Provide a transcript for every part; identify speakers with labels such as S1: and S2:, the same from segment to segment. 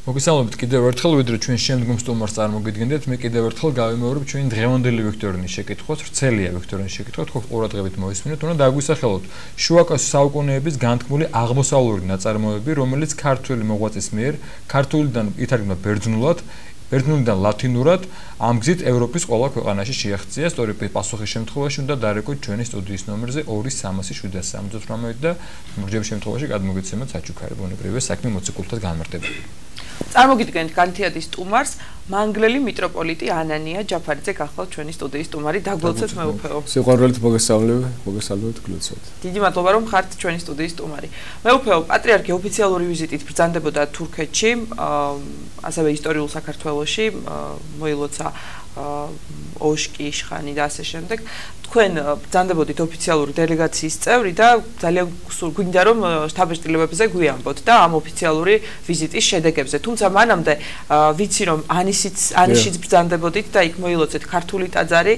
S1: მოგესალმებით კიდევ ერთხელ, ვიდრე ჩვენ შემდგომ სტუმარს წარმოგიდგენდეთ, მე კიდევ ერთხელ გავიმეორებ ჩვენი დღევანდელი ვიქტორინის შეკითხვას, ვრცელია ვიქტორინის შეკითხვა, თქვენ ყურადღებით მოისმინეთ, უნდა დაგვისახელოთ შუა საუკუნეების განთქმული აღმოსავლური ნაწარმოები, რომელიც ქართველი მოღვაწის მიერ ქართულიდან ითარგმნა ბერძნულიდან ლათინურად, ამ გზით ევროპის ყველა ქვეყანაში შეაღწია. სწორი პასუხის შემთხვევაში უნდა დარეკოთ ჩვენი სტუდიის ნომერზე 23778 და მოგრჯების შემთხვევაში გადმოგეცემოთ საჩუქარი ბუნებრივი საქმე მოციქულთად განმარტებული.
S2: წარმოგიდგენთ განთიადის სტუმარს, მანგლელი მიტროპოლიტი ანანია ჯაფარიძე გახლავთ ჩვენი სტუდიის სტუმარი, დაგლოცეთ მეუფეო.
S3: სიყვარულით მოგესალმებით გლოცოთ.
S2: დიდი მადლობა რომ ხართ ჩვენი სტუდიის სტუმარი. მეუფეო, პატრიარქი ოფიციალური ვიზიტით ბრძანდებოდა თურქეთში, ასევე ისტორიულ საქართველოში, მოილოცა ოშკი, იშხანი და ასე შემდეგ. თქვენ ბრძანდებოდით ოფიციალური დელეგაციის წევრი და ძალიან გვინდა რომ შთაბეჭდილებებზე გვიამბოთ და ამ ოფიციალური ვიზიტის შედეგებზე. თუმცა მანამდე ვიცი რომ ანიშიც ბრძანდებოდით და იქ მოილოცეთ ქართული ტაძარი,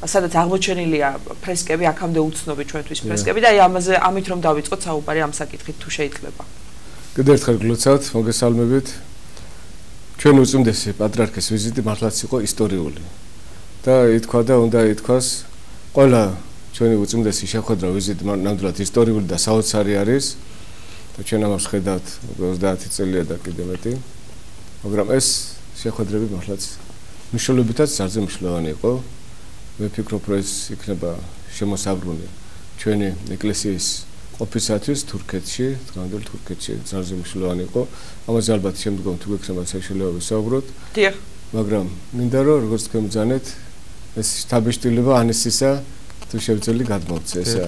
S2: სადაც აღმოჩენილია ფრესკები, აქამდე უცნობი ჩვენთვის ფრესკები და ამით რომ დავიწყოთ საუბარი ამ საკითხით თუ შეიძლება.
S3: კიდევ ერთხელ გლოცავთ, მოგესალმებით. ჩვენ უწმინდესი პატრიარქის ვიზიტი მართლაც იყო ისტორიული. და ითქვა და უნდა ითქვას ყველა ჩვენი უწმინდესი შეხვედრა ვიზიტი ნამდვილად ისტორიული და საოცარი არის და ჩვენ ამას ხედავთ 30 წელია და კიდევ მეტი. მაგრამ ეს შეხვედრები მართლაც მნიშვნელობითაც ძალიან მნიშვნელოვანი იყო. მე ვფიქრობ, რომ ეს იქნება შემოსაბრუნი ჩვენი ეკლესიის ყოფისათვის თურქეთში, დღევანდელ თურქეთში ძალიან მნიშვნელოვანი იყო. ამაზე ალბათ შემდგომ თუ გექნება საშუალება ვისაუბროთ.
S2: დიახ.
S3: მაგრამ მინდა რომ როგორც თქვენ ბრძანეთ ეს შთაბეჭდილება ანისისა თუ შევძელი გადმოვცე ესა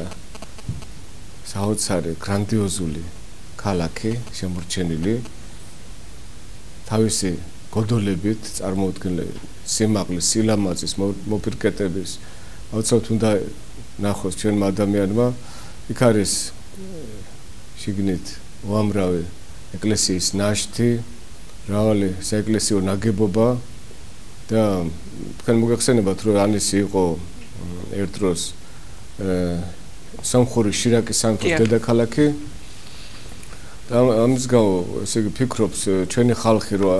S3: საოცარი გრანდიოზული ქალაქი შემორჩენილი თავისი გოდოლებით წარმოუდგენელი სიმაღლის სილამაზის მოპირკეთების აუცილებლად უნდა ნახოს ჩვენმა ადამიანმა იქ არის შიგნით უამრავი ეკლესიის ნაშთი მრავალი საეკლესიო ნაგებობა და თქვენ მოგეხსენებათ რომ ანისი იყო ერთ დროს სამხურის შირაკის სამეფოს დედაქალაქი და ამის გამო ესე იგი ფიქრობს ჩვენი ხალხი რომ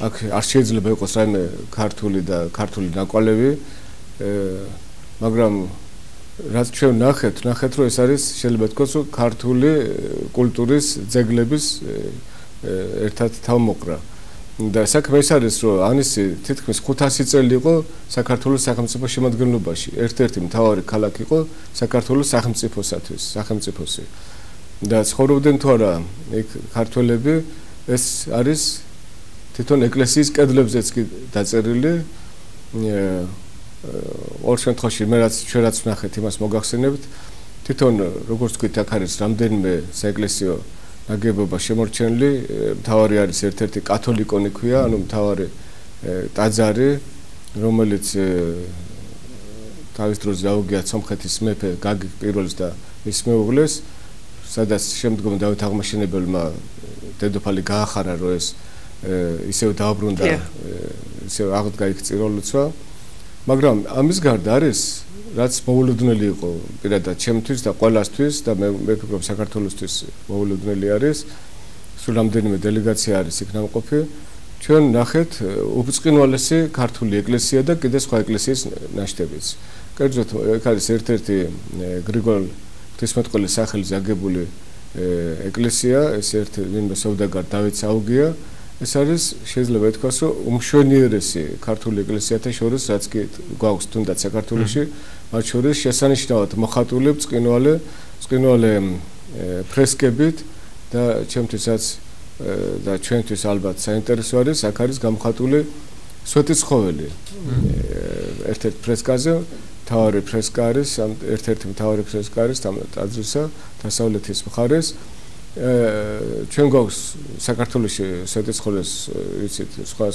S3: აქ არ შეიძლება იყოს რაიმე ქართული ნაკვალევი მაგრამ რაც ჩვენ ნახეთ რომ ეს არის შეიძლება თქოს რომ ქართული კულტურის ძეგლების ერთად თავმოყრა და საქმე ის არის რომ ანისი თითქმის 500 წელი იყო საქართველოს სახელმწიფო შემადგენლობაში ერთ-ერთი მთავარი ქალაქი იყო საქართველოს სახელმწიფოსი და ცხოვრობდნენ თუ არა იქ ქართველები ეს არის თვითონ ეკლესიის კედლებზეც კი დაწერილი ორ შემთხვევაში მე რაც ვნახეთ იმას მოგახსენებთ თვითონ როგორც თქვით აქ არის რამდენიმე საეკლესიო ნაგებობა შემორჩენილი მთავარი არის ერთ-ერთი კათოლიკონი ქვია ანუ მთავარი ტაძარი რომელიც თავის დროს დაუგია სომხეთის მეფე გაგი პირველს და მის მეუღლეს სადაც შემდგომ დავით აღმაშენებელმა დედოფალი გაახარა რომ ეს ისევ დააბრუნდა ისევ აღდგა იქ წიროლოცვა მაგრამ ამის გარდა არის რაც მოულოდნელი იყო პირადად ჩემთვის და ყველასთვის და მე ვფიქრობ საქართველოსთვის მოულოდნელი არის სულ რამდენიმე დელეგაცია არის იქ ნამყოფი ჩვენ ნახეთ უბრწყინვალესი ქართული ეკლესია და კიდე სხვა ეკლესიის ნაშთებიც კერძოდ ეგ არის ერთ-ერთი გრიგოლ ღვთისმეტყველის სახელზე აგებული ეკლესია ეს ერთ ვინმე სევდაგარ დავით საუგია ეს არის შეიძლება ითქვას რომ უმშვენიერესი ქართული ეკლესიათა შორის რაც კი გვაქვს თუნდაც საქართველოში მათ შორის შესანიშნავად მოხატული ბრწყინვალე ფრესკებით და ჩემთვისაც და ჩვენთვის ალბათ საინტერესო არის აქ არის გამოხატული სვეტიცხოველი ერთ-ერთ ფრესკაზე მთავარი ფრესკა არის ერთ-ერთი მთავარი ფრესკა არის ტაძრისა დასავლეთის მხარეს ჩვენ გვაქვს საქართველოში სვეტიცხოვლის ვიცით სხვა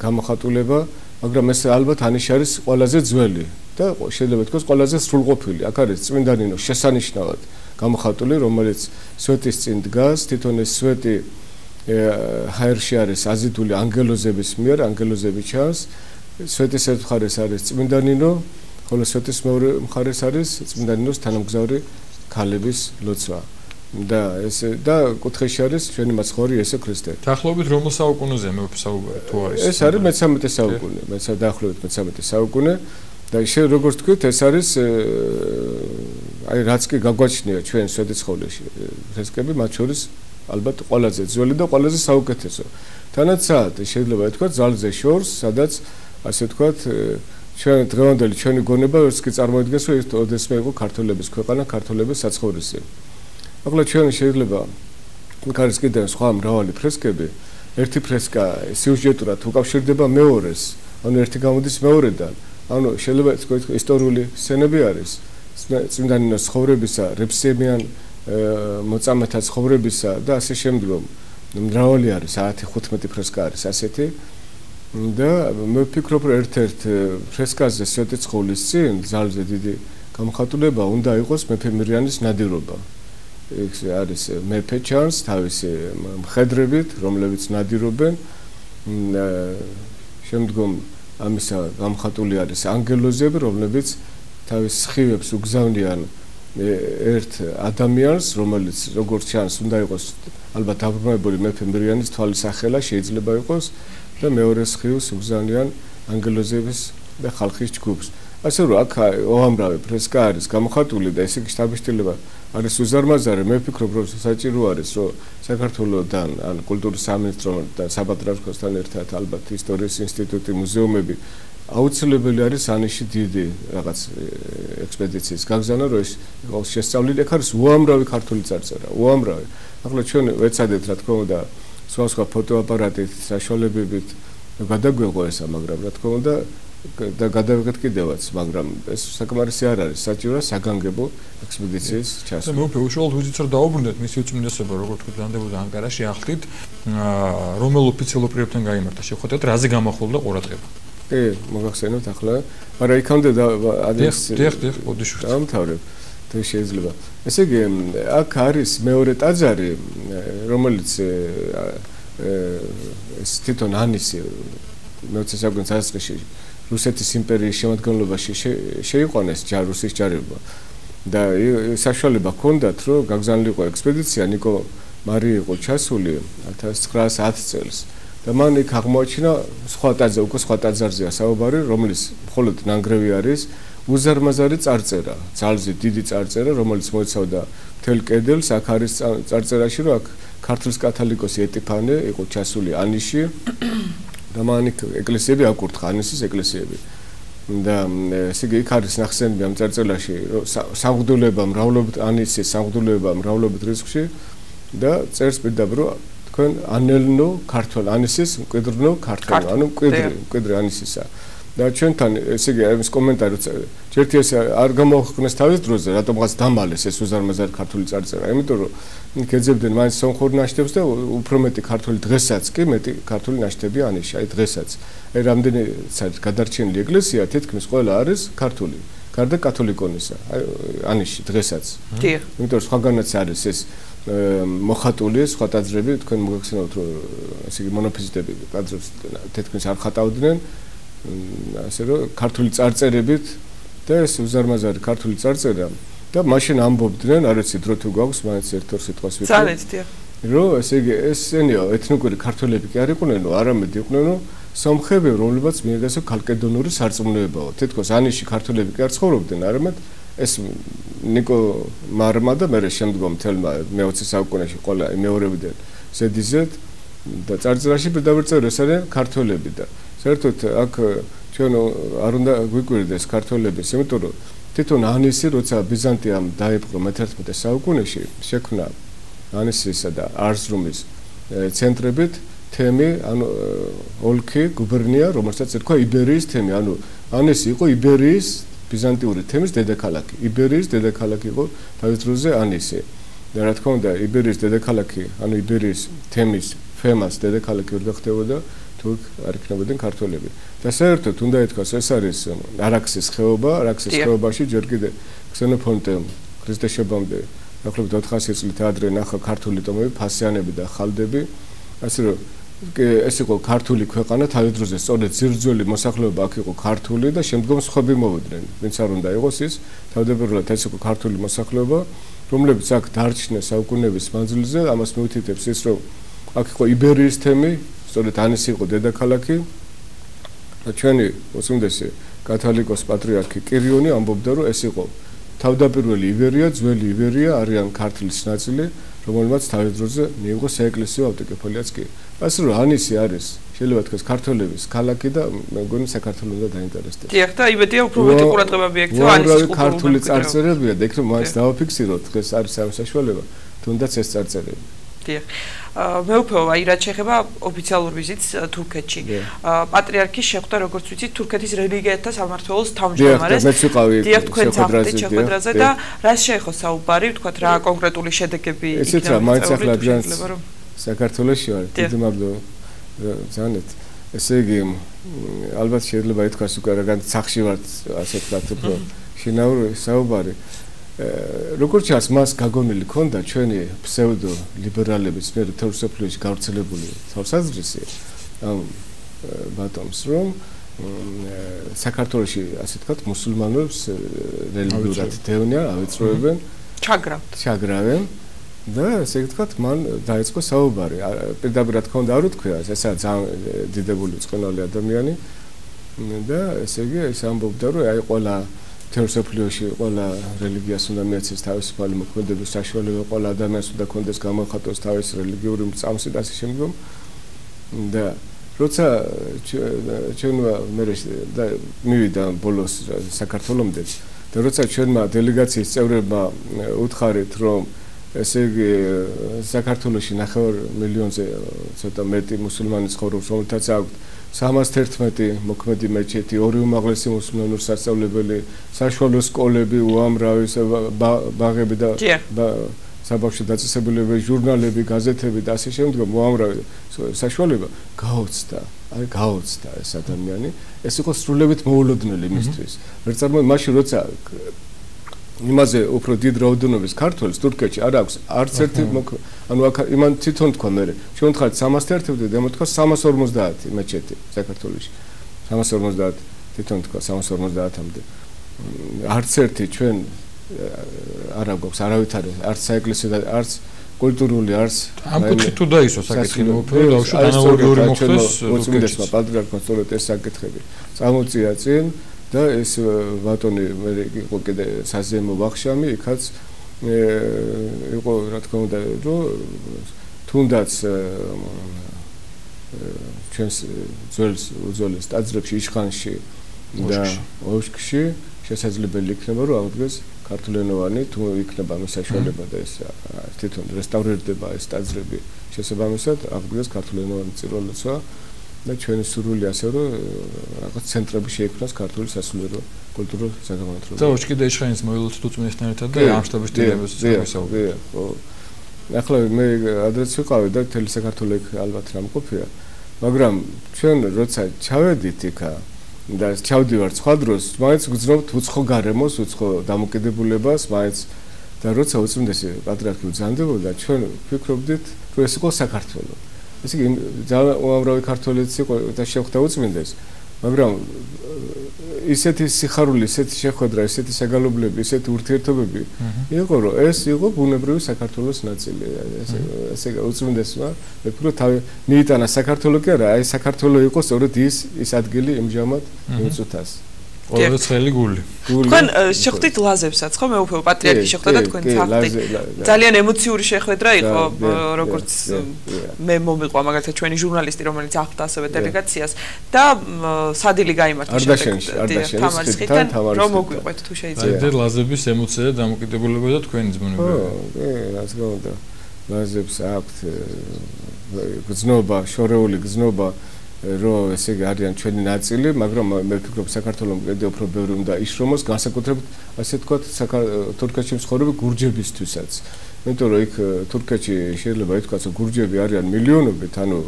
S3: გამოხატულება მაგრამ ეს ალბათ ანიში არის ყველაზე ძველი და შეიძლება თქოს ყველაზე სრულყოფილი აქ არის წმინდანინო შესანიშნავად გამოხატული რომელიც სვეტის წინ დგას თვითონ ეს სვეტი ჰაერში არის აზიდული ანგელოზების მიერ ანგელოზები ჩანს სვეტის ერთ მხარეს არის წმინდანინო ხოლო სვეტის მეორე მხარეს არის წმინდანინოს თანამგზავრი ქალების ლოცვა და ეს და კუთხეში არის ჩვენი მაცხოვრი იესო ქრისტე.
S1: დაახლოებით რომელ საუკუნეზე მეფე საუბარი თუ არის?
S3: ეს არის მე-13 საუკუნე, დაახლოებით მე-13 საუკუნე და შე როგორც თქვით, ეს არის აი რაც კი გაგვაჩნია ჩვენ სვეტიცხოვლეში ფრესკები, მათ შორის ალბათ ყველაზე ძველი და ყველაზე საუკეთესო. თანაცად შეიძლება ითქვა ძალზე შორს, სადაც ასე ვთქვათ ჩვენ დღევანდელი ჩვენი გონება ვერც კი წარმოიდგენს, რომ ეს ოდესმე იყო ქართველების ქვეყანა, ქართველების საცხოვრისი. ახლა ჩვენ შეიძლება იქ არის კიდევ სხვა მრავალი ფრესკები. ერთი ფრესკა სიუჟეტურად უკავშირდება მეორეს, ანუ ერთი გამოდის მეორედან. ანუ შეიძლება ითქვათ ისტორიული სცენები არის. წმინდანინოს ცხოვრებისა, რებსემიან მოწამეთა ცხოვრებისა და ასე შემდგომ. მრავალი არის, 10-15 ფრესკა არის ასეთი. და მე ვფიქრობ, რომ ერთ-ერთ ფრესკაზე სვეტიცხოვლის წინ ძალზე დიდი გამხატულება უნდა იყოს მეფე მირიანის ნადირობა. ეს არის მეფე ჩანს თავისი მხედრებით, რომლებიც ნადირობენ. შემდგომ ამისა გამხატული არის ანგელოზები, რომლებიც თავის სხივებს უგზავნიან ერთ ადამიანს, რომელიც როგორც ჩანს უნდა იყოს ალბათ დაბრუნებული მეფე მირიანის თვალის ახელა შეიძლება იყოს და მეორე სხივს უგზავნიან ანგელოზების და ხალხის ჯგუფს. ასე რომ აქ უამრავი ფრესკა არის გამოხატული და ესე იგი შთაბეჭდილება არის უზარმაზარი. მე ვფიქრობ, რომ საჭირო არის, რომ საქართველოსთან ან კულტურის სამინისტროსთან და საპატრიარქოსთან ერთად ალბათ ისტორიის ინსტიტუტი, მუზეუმები აუცილებელი არის ანიში დიდი რაღაც ექსპედიციის გაგზავნა, რომ ეს იყოს შესწავლილი. აქ არის უამრავი ქართული წარწერა, უამრავი. ახლა ჩვენ ვეცადეთ, რა თქმა უნდა, სხვა ფოტოაპარატით, საშუალებებით გადაგვეღო ესა, მაგრამ რა თქმა უნდა და გადავიღეთ კიდევაც, მაგრამ ეს საკმარისი არ არის, საჭიროა საგანგებო ექსპედიციის ჩასვლა.
S1: მე უფრო უშუალოდ ვიზიტს რომ დაუბრუნდეთ მისი უწმინდესობა, როგორც თქვით, დანდებოდა ანკარაში ახლით, რომელ ოფიციალურ პირებთან გაიმართა შეხვედრად, რაზე გამოხულდა ყურადღება?
S3: კი, მოგახსენოთ ახლა, მაგრამ იქამდე
S1: დიახ, ბოდიშვით.
S3: დამთავრებ. თუ შეიძლება. ესე იგი, აქ არის მეორე ტაძარი, რომელიც ეს თვითონ ანისი მე-20 საუკუნის დასაწყისში რუსეთის იმპერიის შემადგენლობაში შეიყვანეს რუსის ჯარებმა და საშუალება ჰქონდათ, რომ გაგზავნილიყო ექსპედიცია, ნიკო მარი იყო ჩასული 1910 წელს და მან იქ აღმოაჩინა სხვა ტაძარზეა საუბარი, რომლის მხოლოდ ნანგრევი არის უზარმაზარი წარწერა, ძალზე დიდი წარწერა, რომელიც მოიცავდა მთელ კედელს. აქ არის წარწერაში, რომ აქ ქართლის კათოლიკოსი ეტიფანე იყო ჩასული ანიში და მან იქ ეკლესიები აკურთხა, ანისის ეკლესიები. და ესე იგი იქ არის ნახსენები ამ წარწერაში, რომ სამღვდელოება მრავლობით ანისის სამღვდელოება მრავლობით რიცხვში და წერს პირდაპირ, რომ თქვენ ანელნო ქართველ ანისის მკვიდრნო ქართველ, ანუ მკვიდრი ანისისა. და ჩვენთან ესე იგი ეს კომენტარი ჯერტი ეს არ გამოხსნეს თავის დროზე, რატომღაც დამალეს ეს უზარმაზარი ქართული წარწერა, იმიტომ რომ გეძებდნენ მაინც სომხურ ნაშთებს და უფრო მეტი ქართული დღესაც კი მეტი ქართული ნაშთები ანიში, აი დღესაც. აი რამდენი გადარჩენილი ეკლესია თითქმის ყველა არის ქართული, გარდა კათოლიკონისა, აი ანიში დღესაც.
S2: დიახ.
S3: იმიტომ რომ სხვაგანაც არის ეს მოხატული სხვა ტაძრები, თქვენ მოგახსენებთ რომ ესე იგი მონოფიზიტები ტაძრებს თითქმის არ ხატავდნენ. ასე რომ ქართული წარწერებით და ეს უზარმაზარი ქართული წარწერა და მაშინ ამბობდნენ, არ ვიცი დრო თუ გვაქვს, მაინც ერთ-ორ სიტყვას ვიტყვი.
S2: ძალიან დიახ.
S3: რომ ესე იგი ესენიო ეთნიკური ქართველები კი არ იყვნენო, არამედ იყვნენო სომხები, რომლებიც მიიღესო ქალკედონური სარწმუნოებაო. თითქოს ანიში ქართველები კი არ ცხოვრობდნენ, არამედ ეს ნიკო მარმა და მე შემდგომ თელმა მე-20 საუკუნეში ყველა მეორებიდან ზედიზედ და წარწერაში პირდაპირ წერეს არიან ქართველები და საერთოდ აქ ჩვენ არ უნდა გვიკვირდეს ქართველების, იმიტომ რომ თვითონ ანისი, როცა ბიზანტიამ დაიპყრო მე-11 საუკუნეში, შექმნა ანისისა და არზრუმის ცენტრებით თემი, ანუ ოლქი, გუბერნია, რომელსაც ერქვა იბერიის თემი, ანუ ანისი იყო იბერიის ბიზანტიური თემის დედაქალაქი. იბერიის დედაქალაქი იყო თავის დროზე ანისი. და რა თქმა უნდა, იბერიის დედაქალაქი, ანუ იბერიის თემის ფემას დედაქალაქი ვერ გახდებოდა თუ არ იქნებოდნენ ქართველები. და საერთოდ უნდა ითქვას, ეს არის არაქსის ხეობა, არაქსის ხეობაში ჯერ კიდე ქსენოფონტემ ქრისტეშობამდე დაახლოებით 400 წლით ადრე ნახა ქართული ტომები, ფასიანები და ხალდები. ასე რომ ეს იყო ქართული ქვეყანა, თავის დროზე სწორედ ძირძველი მოსახლეობა აქ იყო ქართული და შემდგომ სხვები მოვიდნენ. ვინც არ უნდა იყოს ის, თავდაპირველად ეს იყო ქართული მოსახლეობა რომლებიც აქ დარჩნენ საუკუნეების მანძილზე, ამას მიუთითებს ის, რომ აქ იყო იბერიის თემი, სწორედ ანისი იყო დედაქალაქი და ჩვენი უწმინდესი კათოლიკოს პატრიარქი კირიონი ამბობდა, რომ ეს იყო თავდაპირველი იბერია, ძველი იბერია, არიან ქართლის ნაწილი, რომელმაც თავის დროზე მიიღო საეკლესიო ავტოკეფალიაც კი. ასე რომ ანისი არის შეიძლება თქვას ქართველების ქალაქი და მე მგონი საქართველოს უნდა დაინტერესდეს.
S2: დიახ, და იმედია უფრო მეტი ყურადღება მიექცევა ანისის კულტურული
S3: ქართული წარწერებია და იქ რომ მაინც დავაფიქსიროთ, დღეს არის ამ საშუალება, თუნდაც ეს წარწერები.
S2: დიახ. მეუფეო, აი რაც შეეხება ოფიციალურ ვიზიტს თურქეთში. პატრიარქი შეხვდა, როგორც ვიცით, თურქეთის რელიგიათა სამმართველოს თავმჯდომარეს. დიახ, თქვენ წახდით შეხვედრაზე და რას შეეხო საუბარი, ვთქვათ, რა კონკრეტული შედეგები იქნება?
S3: ესეც რა, მაინც ახლა ჯანს საქართველოში ვარ, დიდი მადლობა. ზანეთ. ესე იგი, ალბათ შეიძლება ითქვას უკვე რაგან სახში ვართ, ასე ვთქვათ, უფრო შინაური საუბარი. როგორც ჩანს, მას გაგონილი ქონდა ჩვენი ფსევდო ლიბერალების მიერ მთელ მსოფლიოში გავრცელებული თვალსაზრისი ამ ბატონს, რომ საქართველოში, ასე ვთქვათ, მუსულმანებს რელიგიურად დევნიან, ავიწროებენ, ჩაგრავენ და ესე ვთქვათ, მან დაიწყო საუბარი. პირდაპირ რა თქმა უნდა არ უთქვია, ესაა ძალიან დიდებული წყნარი ადამიანი და ესე იგი ეს ამბობდა, რომ აი ყველა თეორიებში ყველა რელიგიას უნდა მიეცეს თავისუფალი მოქმედების საშუალება, ყველა ადამიანს უნდა კონდეს გამოხატოს თავისი რელიგიური წამსი და ასე შემდგომ. და როცა ჩვენმა და მივიდა ბოლოს საქართველომდე და როცა ჩვენმა დელეგაციის წევრებმა უთხარით, რომ ესე იგი საქართველოში 9 მილიონზე ცოტა მეტი მუსულმანი ცხოვრობს, რომელთაც აქვს 311 მოქმედი მეჩეთი, 2 უმაღლესი მუსულმანური სასწავლებელი, საშუალო სკოლები, უამრავი ბაღები და საბავშვო დაწესებულებები, ჟურნალები, გაზეთები და ასე შემდგომ, უამრავი საშუალება გაოცდა ეს ადამიანი. ეს იყო სრულებით მოულოდნელი მისთვის. ვერ წარმოიდგინე, მაშინ როცა იმაზე უფრო დიდ რაოდენობის ქართველს თურქეთში არ აქვს არც ერთი ანუ აქ იმან თვითონ თქვა მე ჩვენ ხართ 311 და მოთქვა 350 მეჩეთი საქართველოში 350 თვითონ თქვა 350-მდე არც ერთი ჩვენ არ აქვს არავითარი არც საეკლესიო და არც კულტურული არც
S1: ამ კუთხით თუ დაისვა საკითხი მოუფერო დავუშვათ ანალოგიური მოხდეს
S3: თურქეთში პატრიარქმა სწორედ ეს საკითხები წამოწია წინ და ეს ბატონი მე იყო კიდე საზეიმო ვახშამი, იქაც იყო რა თქმა უნდა, რომ თუნდაც ჩვენს ძველს ტაძრებში იშხანში და ოშკში შესაძლებელი იქნება, რომ აღდგეს ქართულენოვანი, თუ იქნება ამის საშუალება და ეს თვითონ რესტავრირდება ეს ტაძრები შესაბამისად, აღდგეს ქართულენოვანი წირვა-ლოცვა. და ჩვენი სურვილი ასე რომ რაღაც ცენტრები შეიქმნას ქართული სასულიერო კულტურულ საგანმანათლებლო.
S1: და ოჩკიდე იშხანის მოილოცეთ უწმინდესთან ერთად და ამ შტაბის დირექტორის ვისაუბრეთ.
S3: ხო. ახლა მე ადრეც ვიყავი და მთელი საქართველო იქ ალბათ რამყოფია. მაგრამ ჩვენ როცა ჩავედით იქა და ჩავდივართ სხვა დროს, მაინც გძნობთ უცხო გარემოს, უცხო დამოკიდებულებას, მაინც და როცა უწმინდესი პატრიარქი უძანდებოდა, ჩვენ ვფიქრობდით, რომ ეს იყო საქართველო. ესე იგი ძალიან უამრავი ქართველიც იყო და შეხვდა უწმინდეს, მაგრამ ისეთი სიხარული, ისეთი შეხვედრა, ისეთი საგალობლები, ისეთი ურთიერთობები იყო, რომ ეს იყო ბუნებრივი საქართველოს ნაწილი. ესე უწმინდესმა მე ვფიქრობ, თავი მიიტანა საქართველო კი არა, აი საქართველო იყო სწორედ ის ადგილი იმჟამად მიმწუთას.
S1: ყოველ წელი გული.
S2: თქვენ შეხვდით ლაზებსაც, ხო? მეუფეო პატრიარქი შეხვდა და თქვენ წახდით. ძალიან ემოციური შეხვედრა იყო, როგორც მე მომიყვა მაგალითად ჩვენი ჟურნალისტი, რომელიც ახლდა ასევე დელეგაციას და სადილი გაიმართა
S3: Ардашენთან
S2: რომ მოგვიყვეთ თუ შეიძლება.
S1: აი ლაზების ემოცია და დამოკიდებულება და თქვენი ძმონება.
S3: რა თქმა უნდა, ლაზებს აქვთ გზნობა, შორეული გზნობა რომ ესე იგი არიან ჩვენი ნაწილი, მაგრამ მე ვფიქრობ საქართველოს კიდევ უფრო ბევრი უნდა იშრომოს, განსაკუთრებით ასე ვთქვათ, თურქეთში მცხოვრები გურჯებისთვისაც. იმიტომ რომ იქ თურქეთში შეიძლება ითქვას, რომ გურჯები არიან მილიონობით, ანუ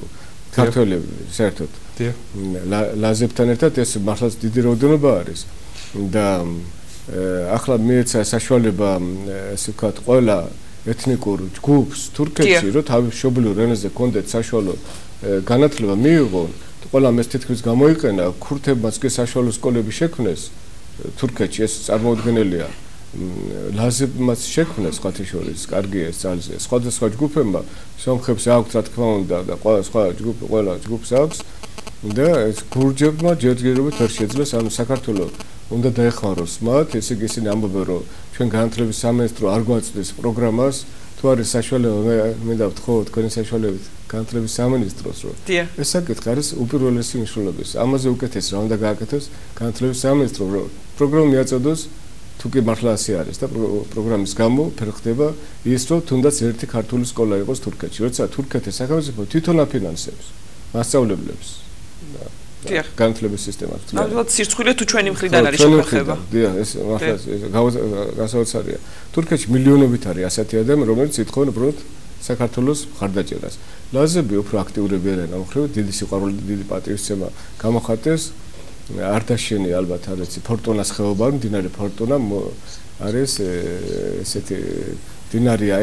S3: ქართველები საერთოდ. ლაზებთან ერთად ეს მართლაც დიდი რაოდენობა არის. და ახლა მიეცა საშუალება ასე ვთქვათ, ყველა ეთნიკურ ჯგუფს თურქეთში, რომ თავის მშობლიურ ენაზე კონდეთ საშუალო განათლება მიიღონ, ყველამ ეს თითქმის გამოიყენა, ქურთებმაც კი საშუალო სკოლები შექმნეს თურქეთში, ეს წარმოუდგენელია. ლაზებმაც შექმნეს სხვათაშორის კარგი ეს ძალზე სხვადასხვა ჯგუფებმა სომხებს აქვთ რა თქმა უნდა და ყველა ჯგუფს აქვს და ეს გურჯებმა ჯერჯერობით არ შეძლეს ანუ საქართველოს უნდა დაეხმაროს მათ ესე იგი ისინი ამბობენ რომ ჩვენ განათლების სამინისტრო არ გვაწვდის პროგრამას თუ არის საშუალება მე დავთხოვ თქვენი საშუალებით განათლების სამინისტროს რომ ეს საკითხი არის უპირველესი მნიშვნელობის ამაზე უკეთეს რა უნდა გააკეთოს განათლების სამინისტრო რომ პროგრამა მიაწოდოს თუ კი მართლა ასე არის და პროგრამის გამო ფერხდება ის რომ თუნდაც ერთი ქართული სკოლა იყოს თურქეთში როცა თურქეთის სახელმწიფო თვითონ აფინანსებს მასწავლებლებს განათლების სისტემას.
S2: ნამდვილად სირცხვილი თუ ჩვენი მხრიდან არის შეფერხება.
S3: დიახ, ეს მართლა გასაოცარია. თურქეთში მილიონობით არის ასეთი ადამიანი, რომელიც ითხოვენ უბრალოდ საქართველოს მხარდაჭერას. ლაზები უფრო აქტიურები არიან, ამხრივ დიდი სიყვარული, დიდი პატრიოტიზმი გამოხატეს. არტაშენი ალბათ არის ფორტუნას ხეობა, მდინარე ფორტუნა არის ესეთი დინარია,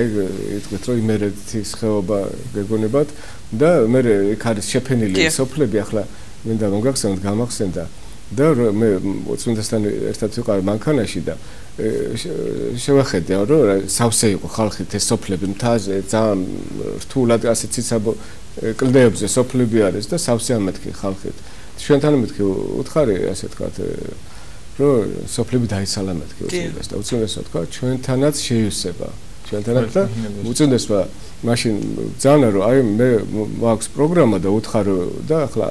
S3: იტყვით რომ იმერეთის ხეობა გეგონებათ და მე იქ არის შეფენილი სოფლები ახლა მინდა მოგახსენოთ გამახსენდა და მე უწმინდესთან ერთად ვიყავ მანქანაში და შევახედე რომ სავსე იყო ხალხით ეს სოფლები მთაზე ძალიან რთულად ასე ციცაბო კლდეებზე სოფლები არის და სავსე ამეთქი ხალხით ჩვენთან მეთქი უთხარი ასე თქვა რომ სოფლები დაიცალა მეთქი უწმინდეს და უწმინდესო თქვა ჩვენთანაც შეივსება ჩვენთანაც და უწმინდესმა მაშინ ძალიან რომ აი მე მაქვს პროგრამა და უთხარი და ახლა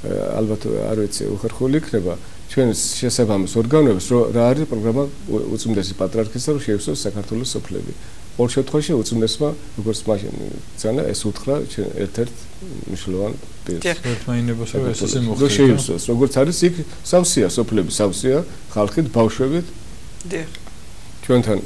S3: ალბათ არ ვიცი უხერხული იქნება ჩვენს შესაბამის ორგანოებს რომ რა არის პროგრამა უწმინდესი პატრიარქისა რომ შეივსოს საქართველოს სოფლები ყოველ შემთხვევაში უწმინდესმა როგორც მაშინ ძალიან ეს უთხრა ერთ-ერთ მნიშვნელოვან პირს
S1: ერთმანინებას რომ ეს ესე მოხდა
S3: შეივსოს როგორც არის იქ სავსეა სოფლები სავსეა ხალხით ბავშვებით
S2: დიახ
S3: ჩვენთან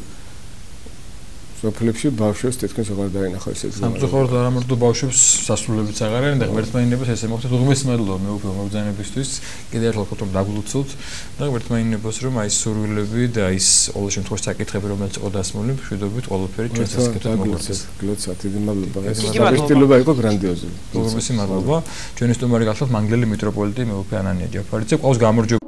S3: სოფლებში ბავშვებს თითქმის აღარ დაინახა ეს
S1: სამწუხაროდ არ ამორდო ბავშვებს სასრულებიც აღარ არიან და ერთმანინებას ესე მოხდა უღმეს მადლობა მე უფრო მოგზაინებისთვის კიდევ ერთხელ ხოთ რომ დაგულოცოთ და ერთმანინებას რომ აი სურვილები და ის ყოველ შემთხვევაში საკითხები რომელიც იყო დასმული მშვიდობით ყველაფერი ჩვენს საკითხად მოგვიწეს გლოცავთ დიდი მადლობა ეს
S3: დაბეჭდილება იყო გრანდიოზული
S1: უღმესი მადლობა ჩვენი სტუმარი გახლავთ მანგლელი მიტროპოლიტი მეუფე ანანია ჯაფარიძე ყავს გამარჯობა